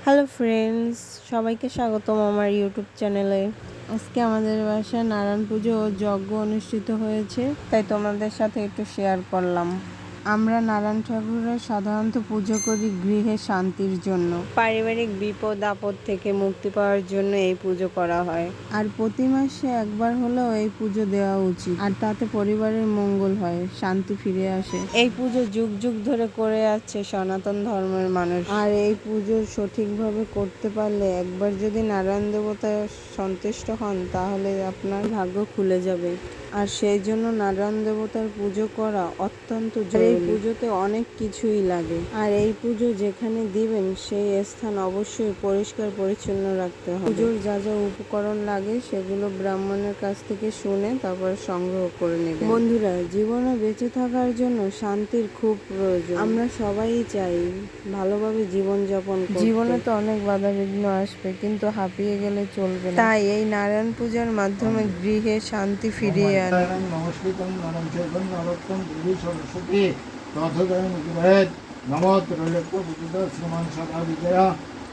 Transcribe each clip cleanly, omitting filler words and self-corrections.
Hello friends, সবাইকে স্বাগতম আমার ইউটিউব চ্যানেলে। আজকে আমাদের বাসায় নারায়ণ পুজো ও যজ্ঞ অনুষ্ঠিত হয়েছে, তাই তোমাদের সাথে একটু শেয়ার করলাম। আমরা নারায়ণ ঠাকুরের সাধারণত পুজো করি গৃহে শান্তির জন্য, পারিবারিক বিপদ আপদ থেকে মুক্তি পাওয়ার জন্য এই পুজো করা হয়। আর প্রতি মাসে একবার হলেও এই পুজো দেওয়া উচিত, আর তাতে পরিবারের মঙ্গল হয়, শান্তি ফিরে আসে। এই পুজো যুগ যুগ ধরে করে আসছে সনাতন ধর্মের মানুষ, আর এই পুজো সঠিকভাবে করতে পারলে একবার যদি নারায়ণ দেবতা সন্তুষ্ট হন তাহলে আপনার ভাগ্য খুলে যাবে। আর সেই জন্য নারায়ণ দেবতার পুজো করা অত্যন্ত জরুরি। এই পুজোতে অনেক কিছুই লাগে, আর এই পুজো যেখানে দিবেন সেই স্থান অবশ্যই পরিষ্কার পরিচ্ছন্ন রাখতে হবে। পুজোর যা যা উপকরণ লাগে সেগুলো ব্রাহ্মণের কাছ থেকে শুনে তারপর সংগ্রহ করে নেবেন। বন্ধুরা, জীবনে বেঁচে থাকার জন্য শান্তির খুব প্রয়োজন। আমরা সবাই চাই ভালোভাবে জীবনযাপন করতে। জীবনে তো অনেক বাধা বিঘ্ন আসবে, কিন্তু হাঁপিয়ে গেলে চলবে না। তাই এই নারায়ণ পূজার মাধ্যমে গৃহে শান্তি ফিরিয়ে আনে।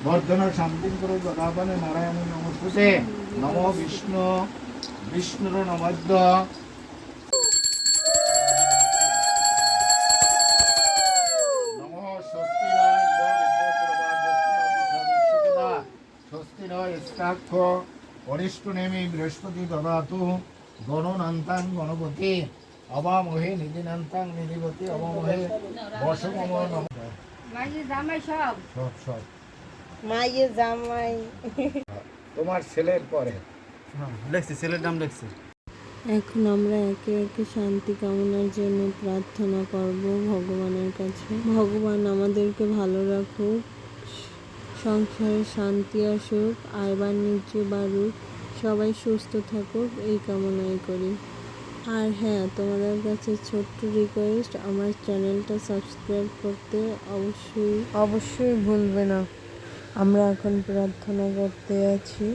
বর্ধন শান্তি করে গদাপনে নারায়ণ নমস্তুতে নমো বিষ্ণু বিষ্ণুর নমদ্য অরিষ্টনেমি বৃহস্পতি দদাতু গণনান্তাং গণপতি অবামহে নিধিনান্তাং নিধিপতি অবামহে বসমম নম সব মাইয়ে জামাই তোমার ছেলের পরে লেখছি, ছেলের নাম লেখছি। এখন আমরা একে একে শান্তি কামনার জন্য প্রার্থনা করব ভগবানের কাছে। ভগবান আমাদেরকে ভালো রাখুক, সংসারে শান্তি আসুক, আয় বাণিজ্য বাড়ুক, সবাই সুস্থ থাকুক, এই কামনাই করি। আর হ্যাঁ, তোমাদের কাছে ছোট্ট রিকোয়েস্ট, আমার চ্যানেলটা সাবস্ক্রাইব করতে অবশ্যই ভুলবে না। আমরা এখন প্রার্থনা করতে আছি।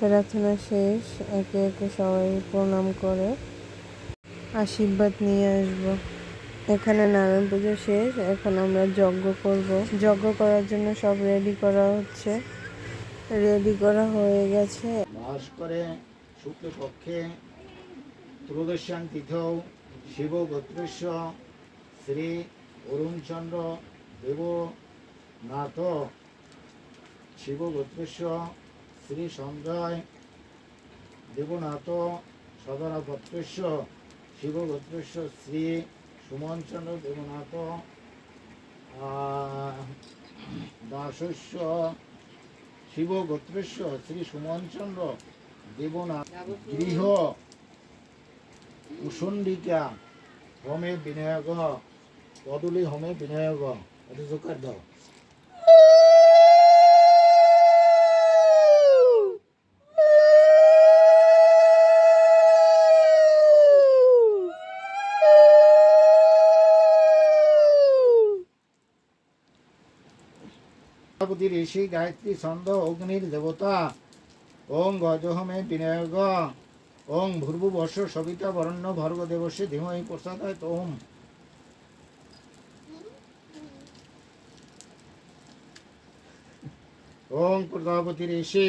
প্রার্থনা শেষ, একে একে সবাই প্রণাম করে আশীর্বাদ নিয়ে আসব। এখানে নারায়ণ পুজো শেষ, এখন আমরা যজ্ঞ করব। যজ্ঞ করার জন্য সব রেডি করা হচ্ছে, রেডি করা হয়ে গেছে। বাস করে শুক্লপক্ষে ত্রয়োদশ্যাং তিথৌ শিব গোত্রস্য শ্রী অরুণচন্দ্র দেবনাথ শিব গোত্রস্য শ্রী সঞ্জয় দেবনাথ সদরপত্রস্য শিব গোত্রস্য শ্রী সুমনচন্দ্র দেবনাথ দাসস্য শিব গোত্রস্য শ্রী সুমনচন্দ্র দেবনাথ গৃহ কুসন্ডিকা হোমে বিনায়ক পদুলি হোমে বিনায়ক জোকার দাও। ঋষি গায়ত্রী ছন্দ অগ্নির দেবতা ওং গজহমে বিনায়ক ওং ভূর্ভুবস্য সবিতা বরণ্য ভর্গ দেবস্য ধীমহি প্রসাদায় ওম। ওং প্রজাপতি ঋষি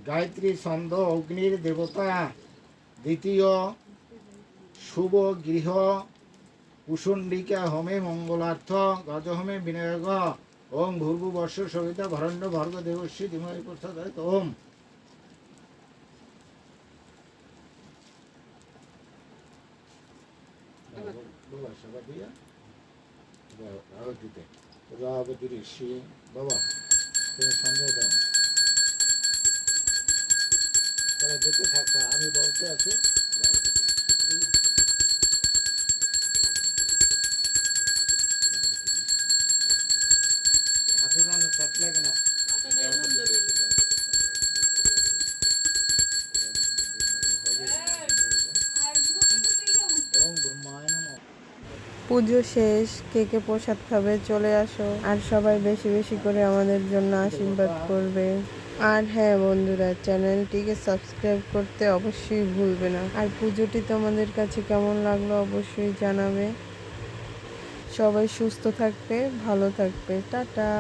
গায়ত্রী ছন্দ অগ্নির দেবতা দ্বিতীয় শুভ গৃহ কুসুণ্ডিকা হোমে মঙ্গলার্থ গজহমে বিনায়ক ওং ভূর্ভুবস্য সবিতা ভরণ্য ভর্গ দেবস্য ধীমহি প্রসাদায় ওম। প্রজাপতি ঋষি বাবা তুমি সন্দেহ দাও, তারা যেতে থাকবা, আমি বলতে আছি। লাগে না পুজো শেষ, কে কে প্রসাদ খাবে চলে আসো, আর সবাই বেশি বেশি করে আমাদের জন্য আশীর্বাদ করবে। আর হ্যাঁ বন্ধুরা, চ্যানেলটিকে সাবস্ক্রাইব করতে অবশ্যই ভুলবে না। আর পুজোটি তোমাদের কাছে কেমন লাগলো অবশ্যই জানাবে। সবাই সুস্থ থাকবে, ভালো থাকবে, টাটা।